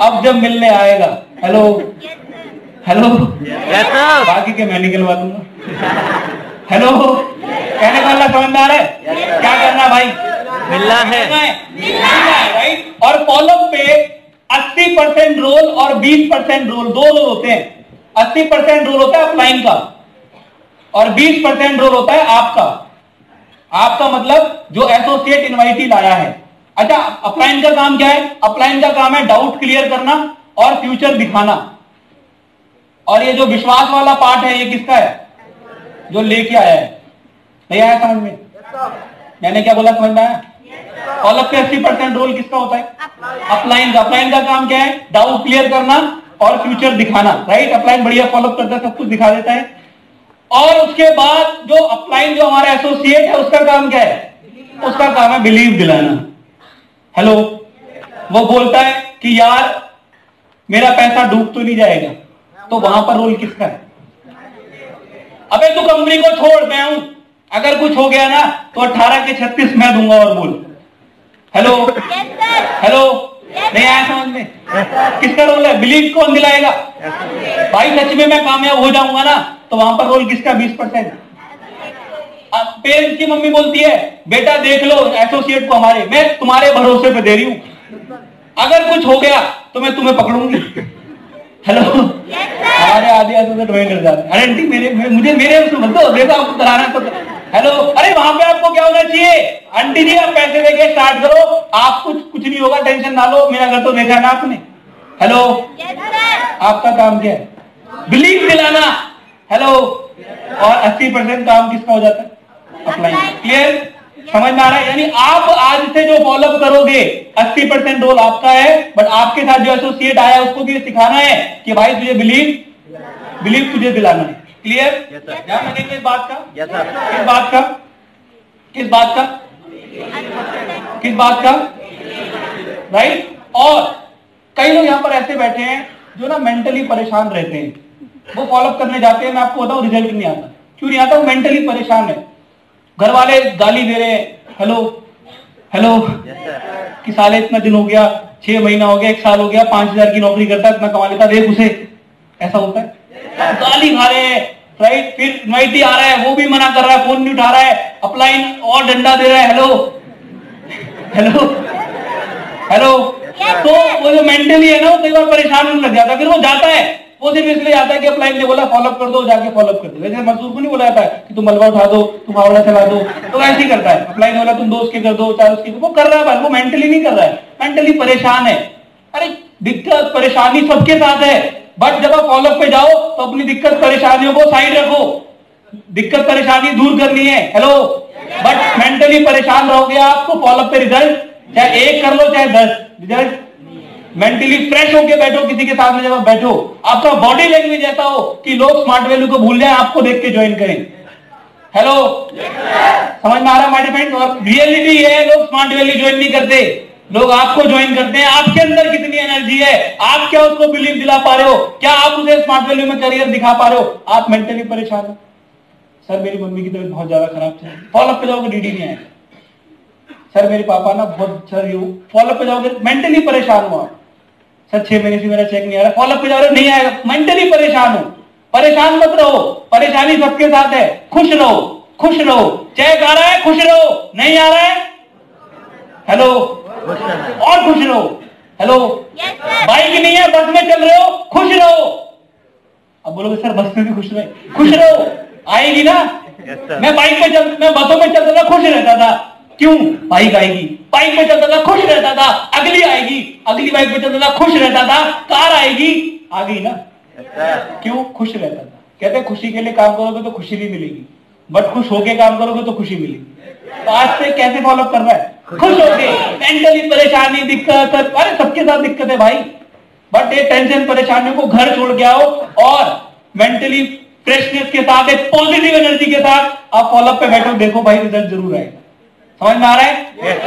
S2: अब जब मिलने आएगा, हेलो, बाकी के मैं निकलवा दूंगा। हेलो, कहने का समझदार है? क्या करना भाई, मिलना है, राइट। और फॉलोअप पे 80% रोल और 20% रोल, 2 रोल होते हैं। 80% रोल होता है अपलाइन का और 20% रोल होता है आपका। आपका मतलब जो एसोसिएट इनवाइटी लाया है। अच्छा, अपलाइन का काम क्या है? अपलाइन का काम है डाउट क्लियर करना और फ्यूचर दिखाना। और ये जो विश्वास वाला पार्ट है, ये किसका है? जो लेके आया है। नहीं आया समझ में? मैंने क्या बोला, समझ में आया? फॉलोअप पे 80% रोल किसका होता है? अपलाइन का। अपलाइन का काम क्या है? डाउट क्लियर करना और फ्यूचर दिखाना, राइट। अपलाइन बढ़िया फॉलोअप करता है, सब कुछ दिखा देता है। और उसके बाद जो अपलाइन जो हमारा एसोसिएट है, उसका काम क्या है? उसका काम है बिलीव दिलाना। हेलो, वो बोलता है कि यार मेरा पैसा डूब तो नहीं जाएगा, तो वहां पर रोल किसका है? अबे तू कंपनी को छोड़, मैं हूं, अगर कुछ हो गया ना तो 18 के 36 मैं दूंगा, और बोल। हेलो, हेलो, नहीं आया समझ में? किसका रोल है? बिलीव कौन दिलाएगा? भाई सच में मैं कामयाब हो जाऊंगा ना, तो वहां पर रोल किसका? 20%। पेरेंट्स की मम्मी बोलती है बेटा देख लो एसोसिएट को हमारे, मैं तुम्हारे भरोसे पे दे रही हूं, अगर कुछ हो गया तो मैं तुम्हें पकड़ूंगी। हेलो, हमारे आधे एसोसिएट वहीं डर जाते हैं, अरे आंटी मुझे मेरे मत दो, देखो आपको कराना तो। हेलो, अरे वहां पे आपको क्या होना चाहिए? आंटी जी आप पैसे देके स्टार्ट करो, आप कुछ नहीं होगा, टेंशन ना लो, मेरा घर तो देखा ना आपने। हेलो, आपका काम क्या है? बिलीव दिलाना। हेलो, और 80% काम किसका हो जाता है? अपलाइन। क्लियर? समझ में आ रहा है? यानी आप आज से जो फॉलोअप करोगे 80% रोल आपका है, बट आपके साथ जो एसोसिएट आया उसको भी सिखाना है कि भाई तुझे बिलीव तुझे दिलाना है। क्लियर? ध्यान रखेंगे इस बात का। किस बात का? किस बात का? किस बात का? राइट। और कई लोग यहां पर ऐसे बैठे हैं जो ना मेंटली परेशान रहते हैं, वो फॉलोअप करने जाते हैं, मैं आपको बताऊं रिजल्ट नहीं आता। क्यों नहीं आता? वो मेंटली परेशान है, घर वाले गाली दे रहे हैं, हेलो कि साले इतना दिन हो गया, 6 महीना हो गया, 1 साल हो गया, 5,000 की नौकरी करता है, इतना कमा लेता, देख उसे। ऐसा होता है, गाली खा रहे हैं, राइट। फिर इनवाइटी आ रहा है, वो भी मना कर रहा है, फोन नहीं उठा रहा है, अपलाइन और डंडा दे रहा है, हेलो। तो वो जो मेंटली है ना, वो कई बार परेशान होने लग जाता है, फिर वो जाता है, वो सिर्फ इसलिए आता है कि अपलाइन ने बोला फॉलोअप कर दो, जाके फॉलोअप कर दो। वैसे मजदूर को नहीं बोला जाता है कि तुम मलबा उठा दो, तुम हावड़ा चला दो, तो ऐसे ही करता है। अपलाइन बोला तुम 2 उसके कर दो, 4 उसके, वो कर रहा है भाई, वो मेंटली नहीं कर रहा है, मेंटली परेशान है। अरे दिक्कत परेशानी सबके साथ है, बट जब आप फॉलोअप पे जाओ तो अपनी दिक्कत परेशानियों को साइड रखो, दिक्कत परेशानी दूर करनी है, हेलो। बट मेंटली परेशान रहोगे आप तो फॉलोअप पे रिजल्ट चाहे 1 कर लो चाहे 10, रिजल्ट मेंटली फ्रेश होके बैठो, किसी के सामने जब बैठो आपका बॉडी लैंग्वेज ऐसा हो कि लोग स्मार्ट वैल्यू को भूल जाए, आपको देख के ज्वाइन करें, हेलो। समझ में आ रहा है माय फ्रेंड? और रियलिटी है, लोग स्मार्ट वैल्यू ज्वाइन नहीं करते, लोग आपको ज्वाइन करते हैं। आपके अंदर कितनी एनर्जी है, आप क्या उसको बिलीव दिला पा रहे हो, क्या आप उसे स्मार्ट वैल्यू में करियर दिखा पा रहे हो? आप मेंटली परेशान हो, सर मेरी मम्मी की तबीयत बहुत ज्यादा खराब थी, फॉलोअप पे जाओगे डीडी नहीं आएगा, सर मेरे पापा ना बहुत, सर यू फॉलोअप पे जाओगे मेंटली परेशान हो आप, सर 6 महीने से मेरा चेक नहीं आ रहा, फॉलोअप पे जा रहे नहीं आएगा, मेंटली परेशान हो। परेशान मत रहो, परेशानी सबके साथ है, खुश रहो, चेक आ रहा है खुश रहो, नहीं आ रहा है हेलो और खुश रहो, हेलो। बाइक नहीं है, बस में चल रहे हो, खुश रहो। अब बोलोगे सर बस में भी खुश रहो, आएगी ना। मैं बसों में चलता था, खुश रहता था, क्यों? बाइक आएगी, बाइक पे चलता था, खुश रहता था, अगली आएगी, अगली बाइक पे चलता था, खुश रहता था, कार आएगी, आ गई ना, क्यों? खुश रहता था। कहते हैं खुशी के लिए काम करोगे तो खुशी नहीं मिलेगी, बट खुश होके काम करोगे तो खुशी मिलेगी। तो आज से कैसे फॉलो कर रहा है? खुश होके। मेंटली परेशानी दिक्कत, अरे सबके साथ दिक्कत है भाई, बट ये टेंशन परेशानियों को घर छोड़ के आओ और मेंटली फ्रेशनेस के साथ, एक पॉजिटिव एनर्जी के साथ आप फॉलोअप पे बैठो, देखो भाई रिजल्ट जरूर आएगा। समझ में आ रहा है? yes,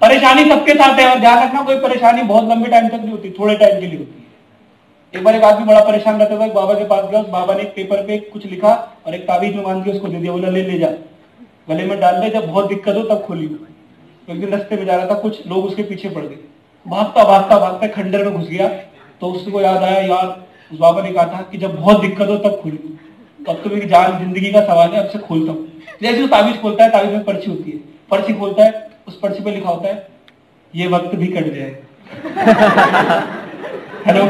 S2: परेशानी सबके साथ है, और ध्यान रखना कोई परेशानी बहुत लंबे टाइम तक नहीं होती, थोड़े टाइम के लिए होती है। एक बार एक आदमी बड़ा परेशान रहता था, एक बाबा के पास गया, उस बाबा ने एक पेपर पे कुछ लिखा और एक ताबीज में बांध के उसको दे दिया, बोला ले जा, गले में डाल दे, जब बहुत दिक्कत हो तब खोली। एक दिन रास्ते में जा रहा था, कुछ लोग उसके पीछे पड़ गए, भागता खंडर में घुस गया। तो उसको याद आया, यार उस बाबा ने कहा था कि जब बहुत दिक्कत हो तब खोली, तब तो मेरी जान जिंदगी का सवाल है, अब से खोलता हूँ। जैसे वो ताबीज खोलता है, ताबीज में पर्ची होती है, पर्ची खोलता है, उस पर्ची पे लिखा होता है ये वक्त भी कट जाए। हेलो